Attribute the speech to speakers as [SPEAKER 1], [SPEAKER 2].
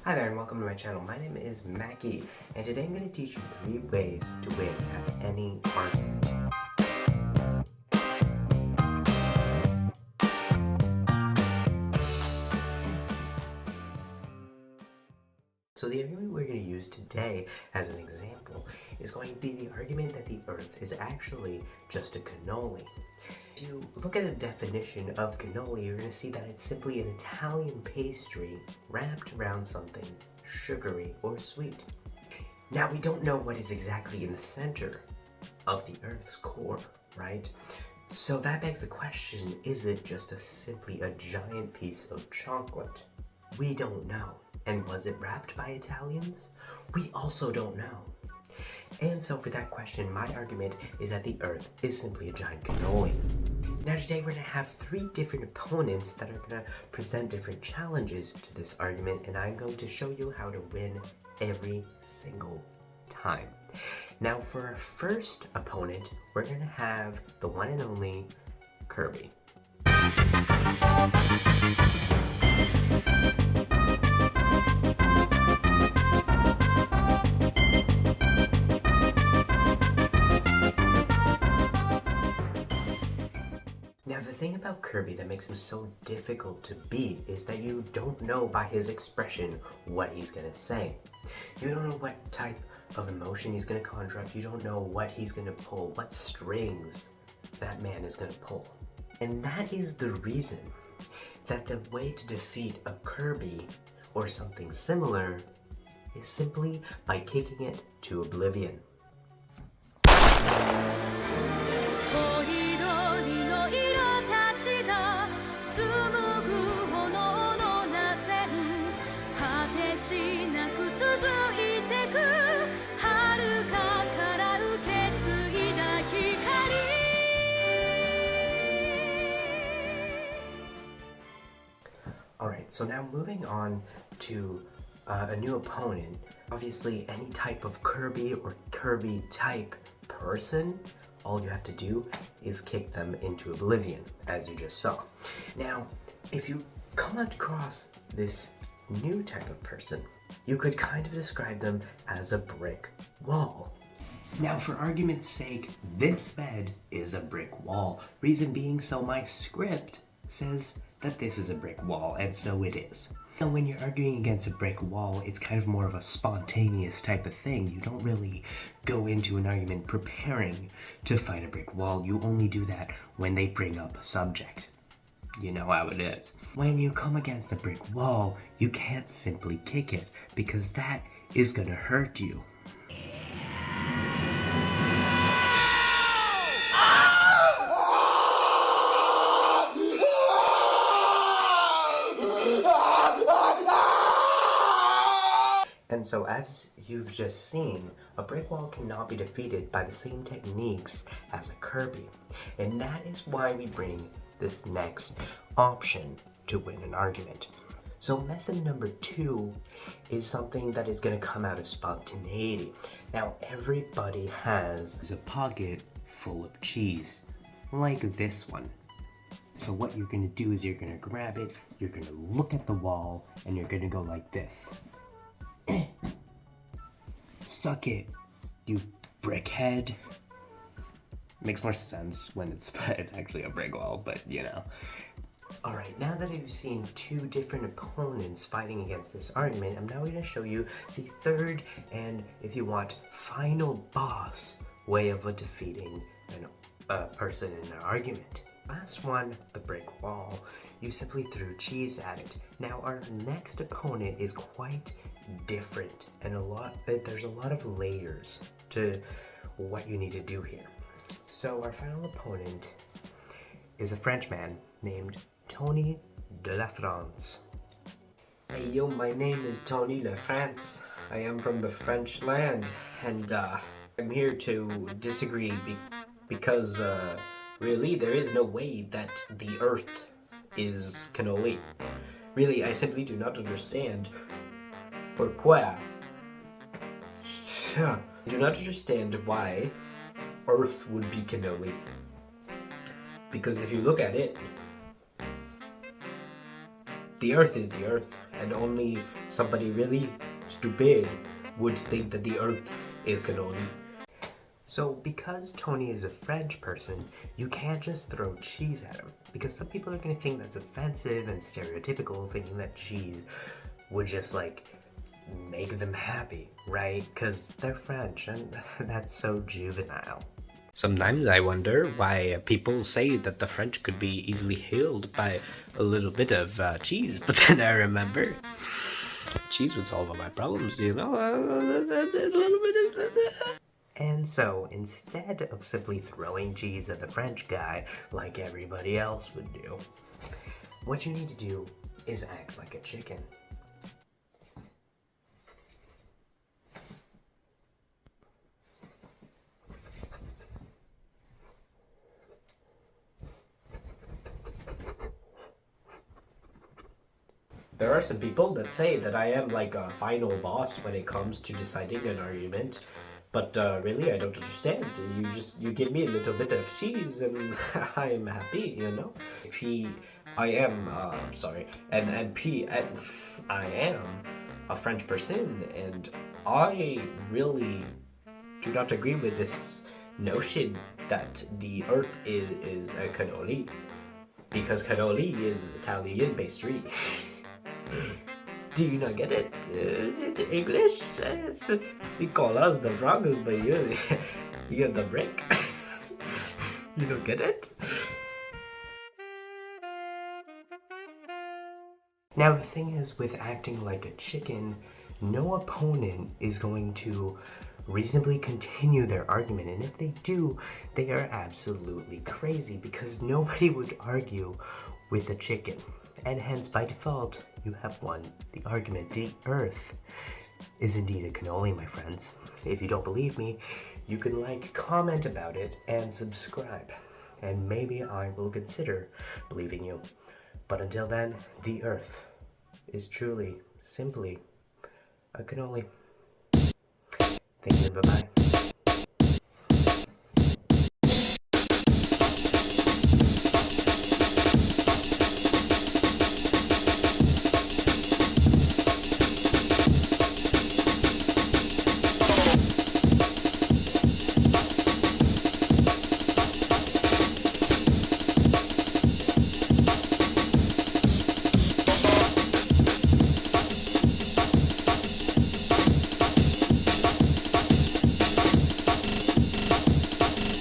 [SPEAKER 1] Hi there and welcome to my channel. My name is Mackie and today I'm going to teach you 3 ways to win at any argument. So the argument we're going to use today as an example is going to be the argument that the Earth is actually just a cannoli. If you look at the definition of cannoli, you're going to see that it's simply an Italian pastry wrapped around something sugary or sweet. Now, we don't know what is exactly in the center of the Earth's core, right? So that begs the question, is it just simply a giant piece of chocolate? We don't know. And was it wrapped by Italians? We also don't know. And so for that question, my argument is that the Earth is simply a giant cannoli. Now today we're going to have 3 different opponents that are going to present different challenges to this argument, and I'm going to show you how to win every single time. Now for our first opponent, we're going to have the one and only Kirby. Now the thing about Kirby that makes him so difficult to beat is that you don't know by his expression what he's gonna say. You don't know what type of emotion he's gonna conjure up. You don't know what he's gonna pull, what strings that man is gonna pull. And that is the reason that the way to defeat a Kirby or something similar is simply by kicking it to oblivion. Alright, so now moving on to a new opponent. Obviously, any type of Kirby or Kirby type person, all you have to do is kick them into oblivion, as you just saw. Now, if you come across this new type of person, you could kind of describe them as a brick wall. Now, for argument's sake, this bed is a brick wall. Reason being, so my script says that this is a brick wall, and so it is. Now, when you're arguing against a brick wall, it's kind of more of a spontaneous type of thing. You don't really go into an argument preparing to fight a brick wall. You only do that when they bring up a subject. You know how it is. When you come against a brick wall, you can't simply kick it, because that is gonna hurt you. And so, as you've just seen, a brick wall cannot be defeated by the same techniques as a Kirby. And that is why we bring this next option to win an argument. So method number 2 is something that is going to come out of spontaneity. Now, everybody has a pocket full of cheese, like this one. So what you're going to do is you're going to grab it, you're going to look at the wall, and you're going to go like this. Suck it, you brickhead. Makes more sense when it's actually a brick wall, but you know. Alright, now that you've seen 2 different opponents fighting against this argument, I'm now going to show you the third and, if you want, final boss way of defeating a person in an argument. Last one, the brick wall. You simply threw cheese at it. Now our next opponent is quite different, and there's a lot of layers to what you need to do here. So our final opponent is a Frenchman named Tony de la France. Hey yo, my name is Tony de France. I am from the French land, and I'm here to disagree because really there is no way that the Earth is cannoli. Really, I simply do not understand pourquoi. I do not understand why Earth would be cannoli. Because if you look at it, The Earth is the Earth, and only somebody really stupid would think that the Earth is cannoli. So because Tony is a French person, you can't just throw cheese at him, because some people are going to think that's offensive and stereotypical, thinking that cheese would just like make them happy, right? Because they're French, and that's so juvenile. Sometimes I wonder why people say that the French could be easily healed by a little bit of cheese, but then I remember cheese would solve all my problems, you know? A little bit of that. And so, instead of simply throwing cheese at the French guy like everybody else would do, what you need to do is act like a chicken. There are some people that say that I am like a final boss when it comes to deciding an argument. But really, I don't understand. You give me a little bit of cheese and I'm happy, you know? P, I am, sorry, and P, I am a French person, and I really do not agree with this notion that the Earth is a cannoli, because cannoli is Italian pastry. Do you not get it? It's English? We call us the frogs, but you're the brick. You don't get it? Now the thing is, with acting like a chicken, no opponent is going to reasonably continue their argument, and if they do, they are absolutely crazy, because nobody would argue with a chicken. And hence, by default, you have won the argument. The Earth is indeed a cannoli, my friends. If you don't believe me, you can like, comment about it, and subscribe. And maybe I will consider believing you. But until then, the Earth is truly, simply a cannoli. Thank you and bye-bye.